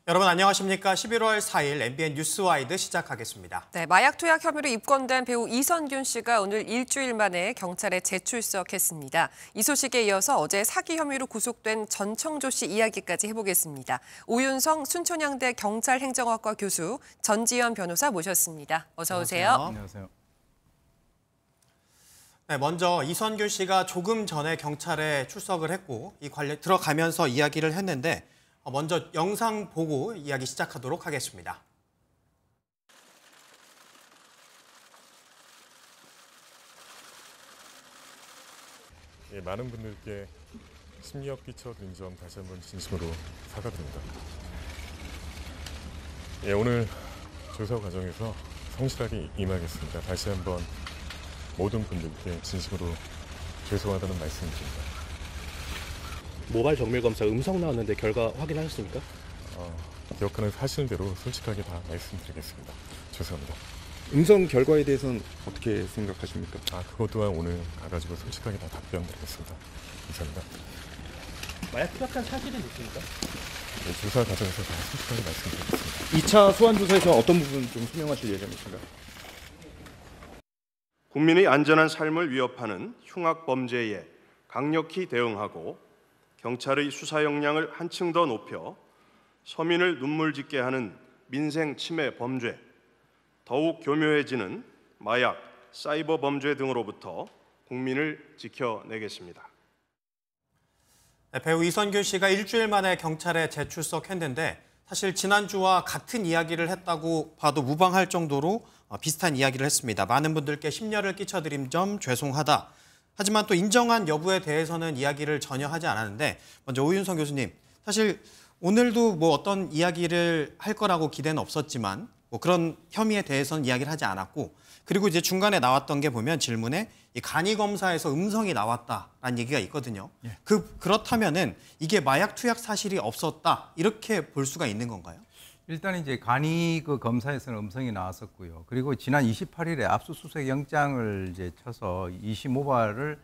여러분 안녕하십니까? 11월 4일 MBN 뉴스와이드 시작하겠습니다. 네, 마약 투약 혐의로 입건된 배우 이선균 씨가 오늘 일주일 만에 경찰에 재출석했습니다. 이 소식에 이어서 어제 사기 혐의로 구속된 전청조 씨 이야기까지 해보겠습니다. 오윤성 순천향대 경찰행정학과 교수 전지현 변호사 모셨습니다. 어서 오세요. 안녕하세요. 네, 먼저 이선균 씨가 조금 전에 경찰에 출석을 했고 이 관련 들어가면서 이야기를 했는데 먼저 영상 보고 이야기 시작하도록 하겠습니다. 예, 많은 분들께 심리적 끼쳐드린 점 다시 한번 진심으로 사과드립니다. 예, 오늘 조사 과정에서 성실하게 임하겠습니다. 다시 한번 모든 분들께 진심으로 죄송하다는 말씀드립니다. 모바일 정밀 검사 음성 나왔는데 결과 확인하셨습니까? 기억하는 사실대로 솔직하게 다 말씀드리겠습니다. 죄송합니다. 음성 결과에 대해서는 어떻게 생각하십니까? 그것 또한 오늘 가가지고 솔직하게 다 답변드리겠습니다. 감사합니다. 마약 투약한 사실은 있습니까? 네, 조사 과정에서 다 솔직하게 말씀드리겠습니다. 2차 소환 조사에서 어떤 부분 좀 설명하실 예정이신가요? 국민의 안전한 삶을 위협하는 흉악 범죄에 강력히 대응하고 경찰의 수사 역량을 한층 더 높여 서민을 눈물짓게 하는 민생 침해 범죄, 더욱 교묘해지는 마약, 사이버 범죄 등으로부터 국민을 지켜내겠습니다. 네, 배우 이선균 씨가 일주일 만에 경찰에 재출석했는데 사실 지난주와 같은 이야기를 했다고 봐도 무방할 정도로 비슷한 이야기를 했습니다. 많은 분들께 심려를 끼쳐드린 점 죄송하다. 하지만 또 인정한 여부에 대해서는 이야기를 전혀 하지 않았는데 먼저 오윤성 교수님, 사실 오늘도 뭐 어떤 이야기를 할 거라고 기대는 없었지만 뭐 그런 혐의에 대해서는 이야기를 하지 않았고 그리고 이제 중간에 나왔던 게 보면 질문에 이 간이 검사에서 음성이 나왔다라는 얘기가 있거든요. 예. 그렇다면은 이게 마약 투약 사실이 없었다 이렇게 볼 수가 있는 건가요? 일단 이제 간이 검사에서는 음성이 나왔었고요. 그리고 지난 28일에 압수수색 영장을 이제 쳐서 25발을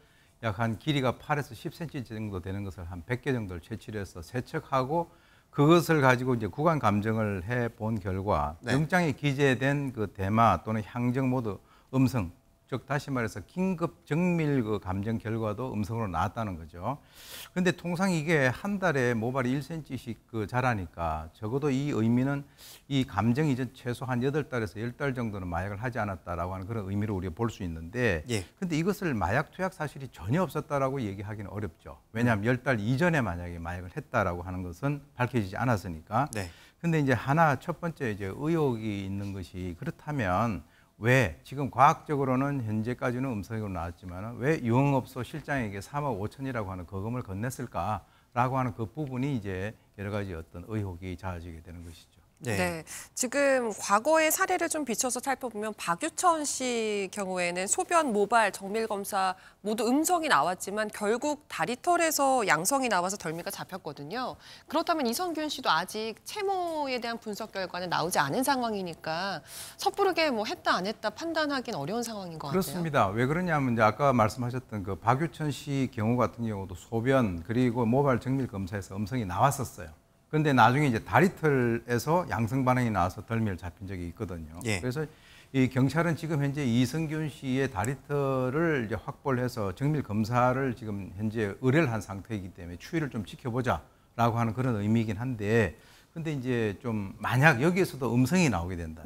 약 한 길이가 8에서 10cm 정도 되는 것을 한 100개 정도를 채취해서 세척하고 그것을 가지고 이제 구간 감정을 해 본 결과 네. 영장에 기재된 그 대마 또는 향정 모두 음성, 즉 다시 말해서 긴급 정밀 감정 결과도 음성으로 나왔다는 거죠. 그런데 통상 이게 한 달에 모발이 1cm씩 자라니까 적어도 이 의미는 이 감정 이전 최소 한 8달에서 10달 정도는 마약을 하지 않았다라고 하는 그런 의미로 우리가 볼 수 있는데 그런데 이것을 마약 투약 사실이 전혀 없었다라고 얘기하기는 어렵죠. 왜냐하면 10달 이전에 만약에 마약을 했다라고 하는 것은 밝혀지지 않았으니까. 근데 이제 하나 첫 번째 이제 의혹이 있는 것이 그렇다면 왜 지금 과학적으로는 현재까지는 음성으로 나왔지만 왜 유흥업소 실장에게 3억 5천이라고 하는 거금을 건넸을까라고 하는 그 부분이 이제 여러 가지 어떤 의혹이 자아지게 되는 것이죠. 네, 지금 과거의 사례를 좀 비춰서 살펴보면 박유천 씨 경우에는 소변, 모발, 정밀 검사 모두 음성이 나왔지만 결국 다리털에서 양성이 나와서 덜미가 잡혔거든요. 그렇다면 이선균 씨도 아직 채모에 대한 분석 결과는 나오지 않은 상황이니까 섣부르게 뭐 했다 안 했다 판단하기는 어려운 상황인 것 같아요. 그렇습니다. 왜 그러냐면 이제 아까 말씀하셨던 그 박유천 씨 경우 같은 경우도 소변 그리고 모발 정밀 검사에서 음성이 나왔었어요. 그런데 나중에 이제 다리털에서 양성 반응이 나와서 덜미를 잡힌 적이 있거든요. 그래서 이 경찰은 지금 현재 이선균 씨의 다리털을 이제 확보를 해서 정밀 검사를 지금 현재 의뢰를 한 상태이기 때문에 추이를 좀 지켜보자라고 하는 그런 의미이긴 한데, 근데 이제 좀 만약 여기에서도 음성이 나오게 된다.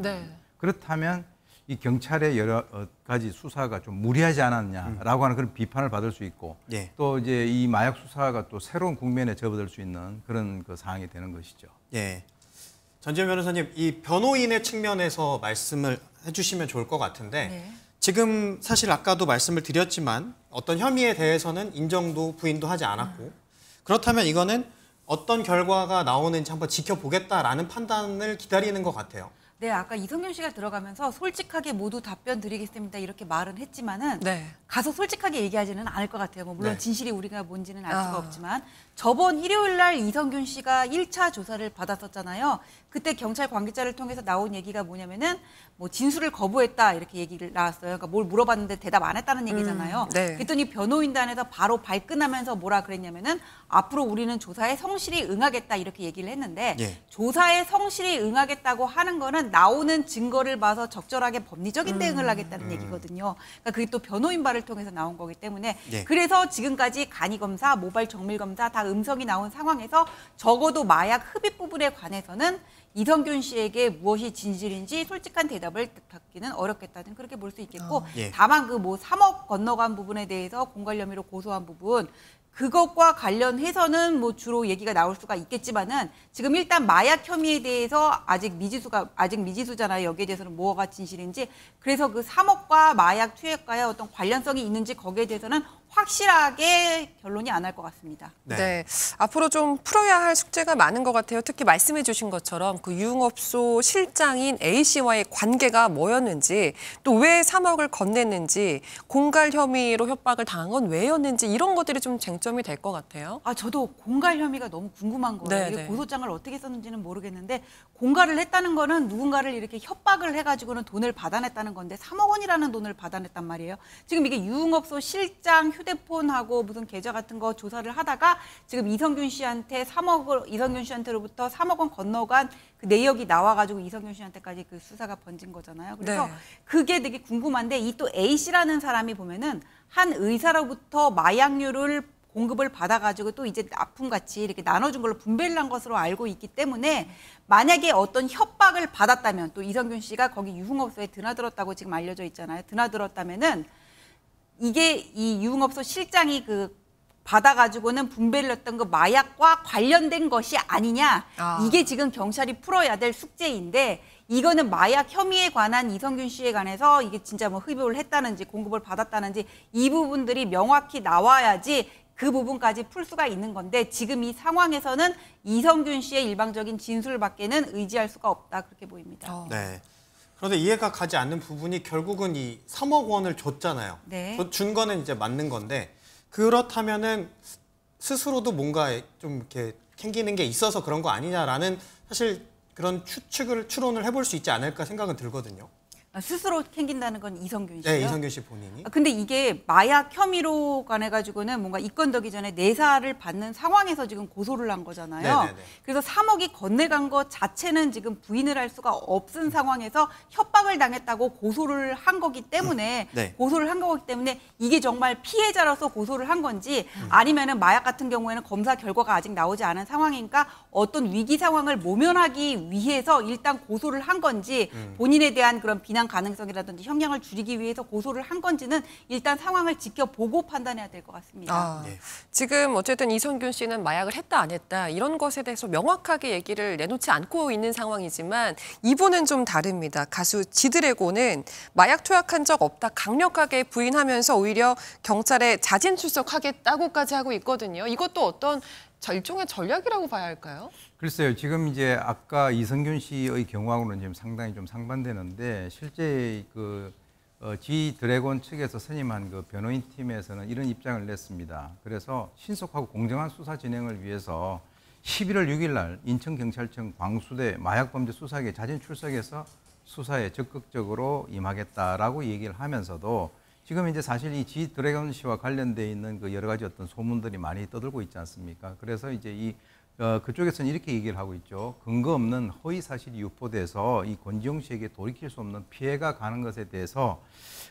그렇다면 이 경찰의 여러 가지 수사가 좀 무리하지 않았냐라고 하는 그런 비판을 받을 수 있고 또 이제 이 마약 수사가 또 새로운 국면에 접어들 수 있는 그런 그 상황이 되는 것이죠. 전지현 변호사님, 이 변호인의 측면에서 말씀을 해주시면 좋을 것 같은데 지금 사실 아까도 말씀을 드렸지만 어떤 혐의에 대해서는 인정도 부인도 하지 않았고 그렇다면 이거는 어떤 결과가 나오는지 한번 지켜보겠다라는 판단을 기다리는 것 같아요. 네, 아까 이선균 씨가 들어가면서 솔직하게 모두 답변 드리겠습니다 이렇게 말은 했지만은 가서 솔직하게 얘기하지는 않을 것 같아요. 뭐 물론 진실이 우리가 뭔지는 알 수가 없지만 저번 일요일 날 이성균 씨가 1차 조사를 받았었잖아요. 그때 경찰 관계자를 통해서 나온 얘기가 뭐냐면은 뭐 진술을 거부했다 이렇게 얘기를 나왔어요. 그러니까 뭘 물어봤는데 대답 안 했다는 얘기잖아요. 네. 그랬더니 변호인단에서 바로 발끈하면서 뭐라 그랬냐면은 앞으로 우리는 조사에 성실히 응하겠다 이렇게 얘기를 했는데 예. 조사에 성실히 응하겠다고 하는 거는 나오는 증거를 봐서 적절하게 법리적인 대응을 하겠다는 얘기거든요. 그러니까 그게 또 변호인 발을 통해서 나온 거기 때문에 예. 그래서 지금까지 간이검사, 모발 정밀검사 다 음성이 나온 상황에서 적어도 마약 흡입 부분에 관해서는 이성균 씨에게 무엇이 진실인지 솔직한 대답을 받기는 어렵겠다는 그렇게 볼 수 있겠고 예. 다만 그 뭐 3억 건너간 부분에 대해서 공갈 혐의로 고소한 부분 그것과 관련해서는 뭐 주로 얘기가 나올 수가 있겠지만은 지금 일단 마약 혐의에 대해서 아직 미지수잖아요. 여기에 대해서는 뭐가 진실인지 그래서 그 3억과 마약 투약과의 어떤 관련성이 있는지 거기에 대해서는 확실하게 결론이 안 날 것 같습니다. 네. 앞으로 좀 풀어야 할 숙제가 많은 것 같아요. 특히 말씀해 주신 것처럼 그 유흥업소 실장인 A씨와의 관계가 뭐였는지 또 왜 3억을 건넸는지 공갈 혐의로 협박을 당한 건 왜였는지 이런 것들이 좀 쟁점이 될 것 같아요. 저도 공갈 혐의가 너무 궁금한 거예요. 네, 이게 네. 고소장을 어떻게 썼는지는 모르겠는데 공갈을 했다는 거는 누군가를 이렇게 협박을 해가지고는 돈을 받아냈다는 건데 3억 원이라는 돈을 받아냈단 말이에요. 지금 이게 유흥업소 실장 휴대폰하고 무슨 계좌 같은 거 조사를 하다가 지금 이성균 씨한테로부터 3억 원 건너간 그 내역이 나와가지고 이성균 씨한테까지 그 수사가 번진 거잖아요. 그래서 네. 그게 되게 궁금한데 이 또 A 씨라는 사람이 보면은 한 의사로부터 마약류를 공급을 받아가지고 또 이제 납품같이 이렇게 나눠준 걸로 분배를 한 것으로 알고 있기 때문에 만약에 어떤 협박을 받았다면 또 이성균 씨가 거기 유흥업소에 드나들었다고 지금 알려져 있잖아요. 드나들었다면은 이게 이 유흥업소 실장이 그 받아가지고는 분배를 했던 그 마약과 관련된 것이 아니냐. 이게 지금 경찰이 풀어야 될 숙제인데 이거는 마약 혐의에 관한 이성균 씨에 관해서 이게 진짜 뭐 흡입을 했다는지 공급을 받았다는지 이 부분들이 명확히 나와야지 그 부분까지 풀 수가 있는 건데 지금 이 상황에서는 이성균 씨의 일방적인 진술밖에는 의지할 수가 없다 그렇게 보입니다. 네. 그런데 이해가 가지 않는 부분이 결국은 이 3억 원을 줬잖아요. 네. 준 거는 이제 맞는 건데 그렇다면은 스스로도 뭔가 좀 이렇게 캥기는 게 있어서 그런 거 아니냐라는 사실 그런 추론을 해볼 수 있지 않을까 생각은 들거든요. 스스로 캥긴다는 건 이성균 씨요? 네, 이성균 씨 본인이. 근데 이게 마약 혐의로 관해가지고는 뭔가 입건되기 전에 내사를 받는 상황에서 지금 고소를 한 거잖아요. 네네네. 그래서 3억이 건네간 것 자체는 지금 부인을 할 수가 없은 상황에서 협박을 당했다고 고소를 한 거기 때문에 네. 고소를 한 거기 때문에 이게 정말 피해자로서 고소를 한 건지 아니면은 마약 같은 경우에는 검사 결과가 아직 나오지 않은 상황이니까 어떤 위기 상황을 모면하기 위해서 일단 고소를 한 건지 본인에 대한 그런 비난 가능성이라든지 형량을 줄이기 위해서 고소를 한 건지는 일단 상황을 지켜보고 판단해야 될 것 같습니다. 네. 지금 어쨌든 이성균 씨는 마약을 했다 안 했다 이런 것에 대해서 명확하게 얘기를 내놓지 않고 있는 상황이지만 이분은 좀 다릅니다. 가수 지드래곤은 마약 투약한 적 없다 강력하게 부인하면서 오히려 경찰에 자진 출석하겠다고까지 하고 있거든요. 이것도 어떤 일종의 전략이라고 봐야 할까요? 글쎄요. 지금 이제 아까 이성균 씨의 경우하고는 지금 상당히 좀 상반되는데 실제 그 지 드래곤 측에서 선임한 그 변호인 팀에서는 이런 입장을 냈습니다. 그래서 신속하고 공정한 수사 진행을 위해서 11월 6일 날 인천경찰청 광수대 마약범죄 수사기에 자진 출석해서 수사에 적극적으로 임하겠다라고 얘기를 하면서도 지금 이제 사실 이 지 드래곤 씨와 관련돼 있는 그 여러 가지 어떤 소문들이 많이 떠들고 있지 않습니까? 그래서 이제 그쪽에서는 이렇게 얘기를 하고 있죠. 근거 없는 허위 사실이 유포돼서 이 권지용 씨에게 돌이킬 수 없는 피해가 가는 것에 대해서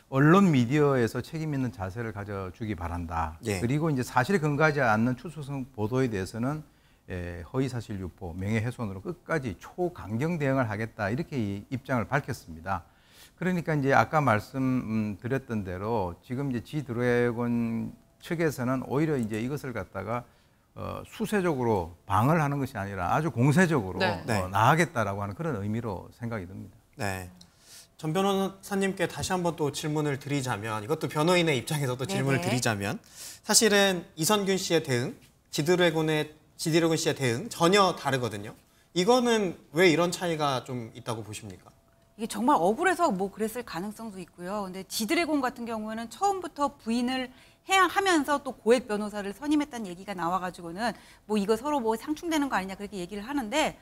언론 미디어에서 책임 있는 자세를 가져주기 바란다. 예. 그리고 이제 사실에 근거하지 않는 추측성 보도에 대해서는 허위 사실 유포, 명예훼손으로 끝까지 초강경 대응을 하겠다. 이렇게 이 입장을 밝혔습니다. 그러니까 이제 아까 말씀드렸던 대로 지금 이제 지 드래곤 측에서는 오히려 이제 이것을 갖다가 수세적으로 방어를 하는 것이 아니라 아주 공세적으로 네. 나아가겠다라고 하는 그런 의미로 생각이 듭니다. 네. 전 변호사님께 다시 한번 또 질문을 드리자면 이것도 변호인의 입장에서도 질문을 드리자면 사실은 이성균 씨의 대응, 지드래곤 씨의 대응 전혀 다르거든요. 이거는 왜 이런 차이가 좀 있다고 보십니까? 이게 정말 억울해서 뭐 그랬을 가능성도 있고요. 근데 지드래곤 같은 경우에는 처음부터 부인을 하면서 또 고액 변호사를 선임했다는 얘기가 나와가지고는 뭐 이거 서로 뭐 상충되는 거 아니냐 그렇게 얘기를 하는데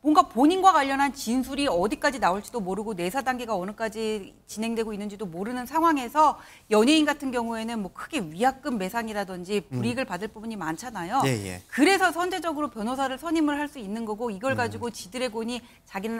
뭔가 본인과 관련한 진술이 어디까지 나올지도 모르고 내사 단계가 어느까지 진행되고 있는지도 모르는 상황에서 연예인 같은 경우에는 뭐 크게 위약금 매상이라든지 불이익을 받을 부분이 많잖아요. 예. 그래서 선제적으로 변호사를 선임을 할 수 있는 거고 이걸 가지고 지드래곤이 자기는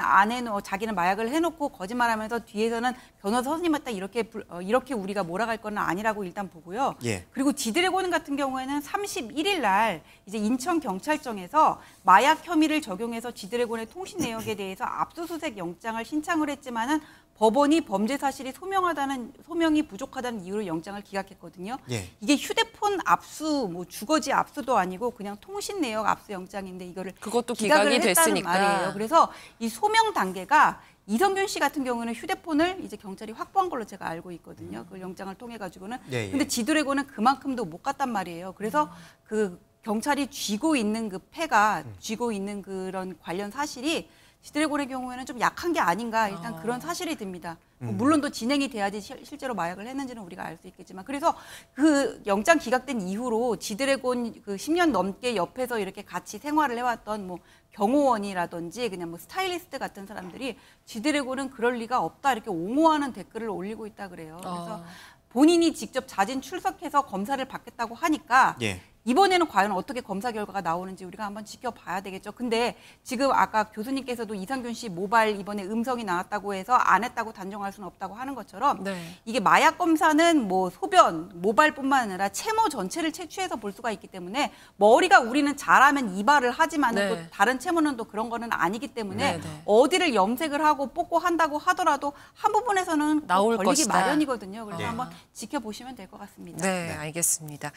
자기는 마약을 해놓고 거짓말하면서 뒤에서는 변호사 선임했다 이렇게 우리가 몰아갈 건 아니라고 일단 보고요. 예. 그리고 지드래곤 같은 경우에는 31일 날 이제 인천 경찰청에서 마약 혐의를 적용해서 지드래곤의 통신 내역에 대해서 압수수색 영장을 신청을 했지만은 법원이 범죄 사실이 소명이 부족하다는 이유로 영장을 기각했거든요. 예. 이게 휴대폰 압수, 뭐 주거지 압수도 아니고 그냥 통신 내역 압수 영장인데 이거를 그것도 기각을 기각이 했다는 됐으니까. 말이에요. 그래서 이 소명 단계가 이성균 씨 같은 경우는 휴대폰을 이제 경찰이 확보한 걸로 제가 알고 있거든요. 그 영장을 통해 가지고는. 예. 근데 지드래곤은 그만큼도 못 갔단 말이에요. 그래서 그 경찰이 쥐고 있는 그 패가 쥐고 있는 그런 관련 사실이 지드래곤의 경우에는 좀 약한 게 아닌가 일단 그런 사실이 듭니다. 물론 또 진행이 돼야지 실제로 마약을 했는지는 우리가 알 수 있겠지만 그래서 그 영장 기각된 이후로 지드래곤 그 10년 넘게 옆에서 이렇게 같이 생활을 해왔던 뭐 경호원이라든지 그냥 뭐 스타일리스트 같은 사람들이 지드래곤은 그럴 리가 없다 이렇게 옹호하는 댓글을 올리고 있다 그래요. 그래서 본인이 직접 자진 출석해서 검사를 받겠다고 하니까 예. 이번에는 과연 어떻게 검사 결과가 나오는지 우리가 한번 지켜봐야 되겠죠. 근데 지금 아까 교수님께서도 이성균 씨 모발 이번에 음성이 나왔다고 해서 안 했다고 단정할 수는 없다고 하는 것처럼 네. 이게 마약 검사는 뭐 소변, 모발뿐만 아니라 채모 전체를 채취해서 볼 수가 있기 때문에 머리가 우리는 잘하면 이발을 하지만 네. 또 다른 채모는 또 그런 거는 아니기 때문에 네. 어디를 염색을 하고 뽑고 한다고 하더라도 한 부분에서는 나올 걸리기 것이다. 마련이거든요. 그래서 네. 한번 지켜보시면 될 것 같습니다. 네, 알겠습니다.